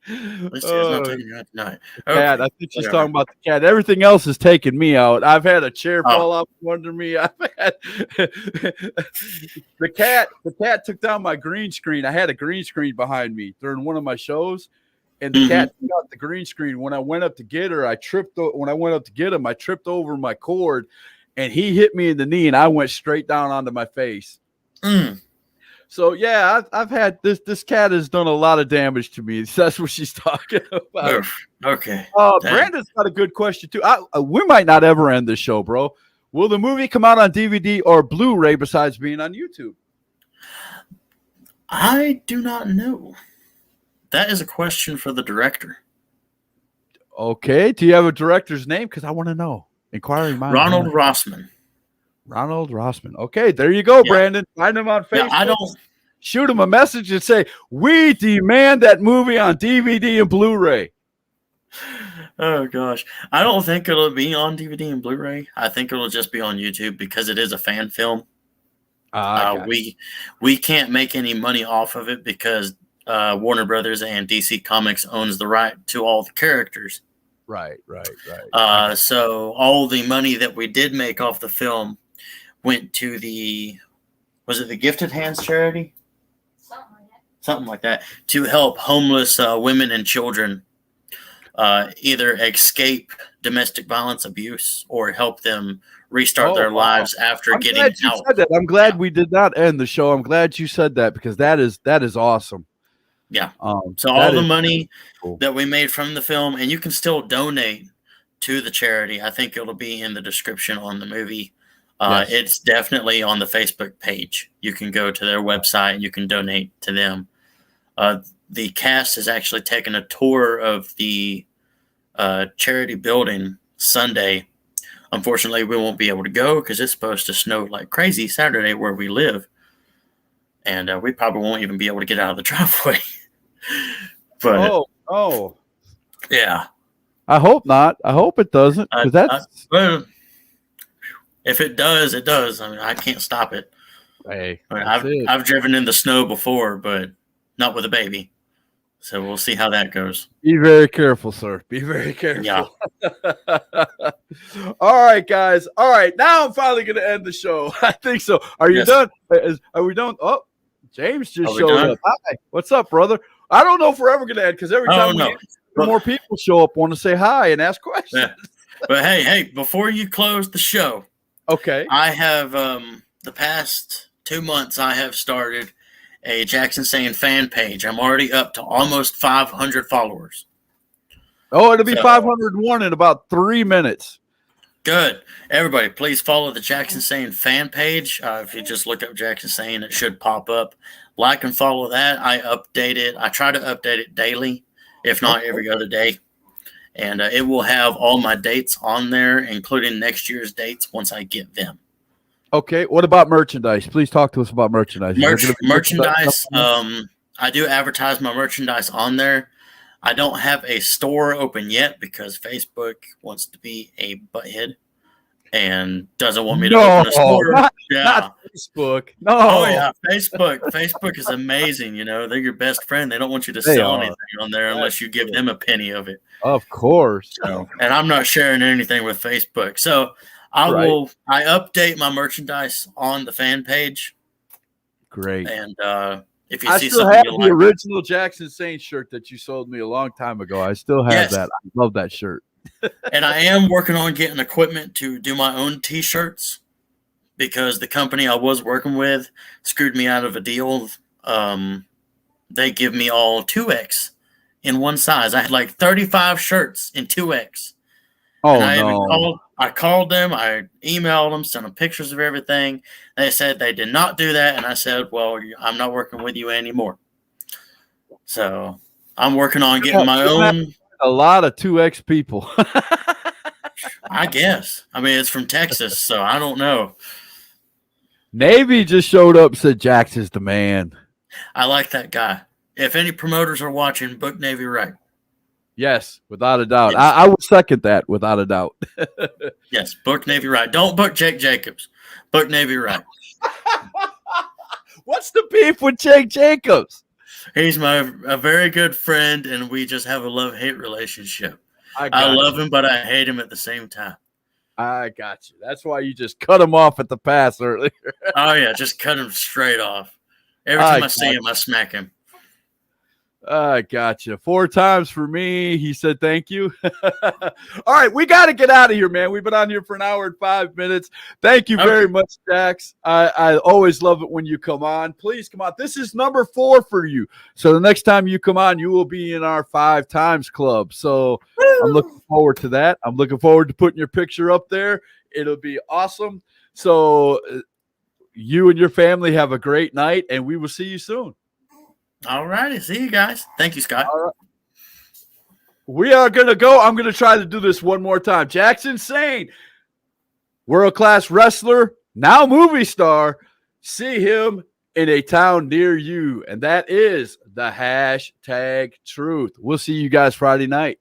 Let's see, it's not taking you out tonight. Okay. Cat, I think she's talking about the cat. Everything else is taking me out. I've had a chair fall off from under me. I've had the cat took down my green screen. I had a green screen behind me during one of my shows, and the cat took out the green screen. When I went up to get her, I tripped over my cord, and he hit me in the knee, and I went straight down onto my face. So yeah, I've had this cat has done a lot of damage to me. That's what she's talking about. Okay. Brandon's got a good question too. We might not ever end this show, bro. Will the movie come out on DVD or Blu-ray besides being on YouTube? I do not know. That is a question for the director. Okay. Do you have a director's name? Because I want to know. Inquiring mind. Ronald Rossman. Ronald Rossman. Okay, there you go, Brandon. Find him on Facebook. I don't shoot him a message and say, we demand that movie on DVD and Blu-ray. Oh gosh. I don't think it'll be on DVD and Blu-ray. I think it'll just be on YouTube because it is a fan film. We can't make any money off of it because Warner Brothers and DC Comics owns the right to all the characters. Right. So all the money that we did make off the film went to the Gifted Hands charity? Something like that. To help homeless women and children either escape domestic violence abuse or help them restart their lives after getting out. Said that. I'm glad we did not end the show. I'm glad you said that because that is awesome. Yeah. So all the money that we made from the film, and you can still donate to the charity. I think it'll be in the description on the movie. It's definitely on the Facebook page. You can go to their website and you can donate to them. The cast is actually taking a tour of the charity building Sunday Unfortunately, we won't be able to go because it's supposed to snow like crazy Saturday where we live. And we probably won't even be able to get out of the driveway. But Oh. yeah. I hope not. I hope it doesn't. 'Cause that's Well, if it does, it does. I mean, I can't stop it. hey, I mean, that's it. I've driven in the snow before, but not with a baby. So we'll see how that goes. Be very careful, sir. Be very careful. Yeah. All right, guys. All right. Now I'm finally going to end the show. I think so. Are you Yes. done? Are we done? Oh, James just Are we showed done? up. Hi. What's up, brother? I don't know if we're ever going to end because every time no. more people show up, want to say hi and ask questions. Yeah. But hey, before you close the show, Okay. I have the past 2 months I have started a Jax N Saine fan page. I'm already up to almost 500 followers. Oh, it'll be So- 501 in about 3 minutes. Good. Everybody, please follow the Jax N Saine fan page. If you just look up Jax N Saine, it should pop up. Like and follow that. I update it. I try to update it daily, if not every other day. And it will have all my dates on there, including next year's dates once I get them. Okay. What about merchandise? Please talk to us about merchandise. Is there gonna be Merchandise. stuff? I do advertise my merchandise on there. I don't have a store open yet because Facebook wants to be a butthead and doesn't want me to open a store. Not Facebook. No. Oh yeah, Facebook. Facebook is amazing. You know, they're your best friend. They don't want you to They sell are. anything on there unless you give them a penny of it. Of course. So, and I'm not sharing anything with Facebook. So I update my merchandise on the fan page. Great. And if you I see still something have you the like, original Jax N Saine shirt that you sold me a long time ago. I still have Yes. that. I love that shirt. and I am working on getting equipment to do my own T-shirts because the company I was working with screwed me out of a deal. They give me all 2X in one size. I had like 35 shirts in 2X. Oh, And no. I called them, I emailed them, sent them pictures of everything. They said they did not do that. And I said, well, I'm not working with you anymore. So I'm working on getting my own. A lot of 2X people. I guess. I mean, it's from Texas, so I don't know. Navy just showed up and said Jax is the man. I like that guy. If any promoters are watching, book Navy Right. Yes, without a doubt. Yes. I would second that without a doubt. Yes, book Navy Right. Don't book Jake Jacobs. Book Navy Right. What's the beef with Jake Jacobs? He's a very good friend, and we just have a love-hate relationship. I got love you. him, but I hate him at the same time. I got you. That's why you just cut him off at the pass earlier. Oh, yeah, just cut him straight off. Every time I see him, I smack him. I got you. 4 times for me. He said thank you. All right, we got to get out of here, man. We've been on here for 1 hour and 5 minutes. Thank you very much, Jax. I always love it when you come on. Please come on. This is number 4 for you. So the next time you come on, you will be in our 5 times club. So I'm looking forward to that. I'm looking forward to putting your picture up there. It'll be awesome. So you and your family have a great night, and we will see you soon. All righty. See you guys. Thank you, Scott. All right. We are going to go. I'm going to try to do this one more time. Jax N Saine, world-class wrestler, now movie star. See him in a town near you. And that is the #truth. We'll see you guys Friday night.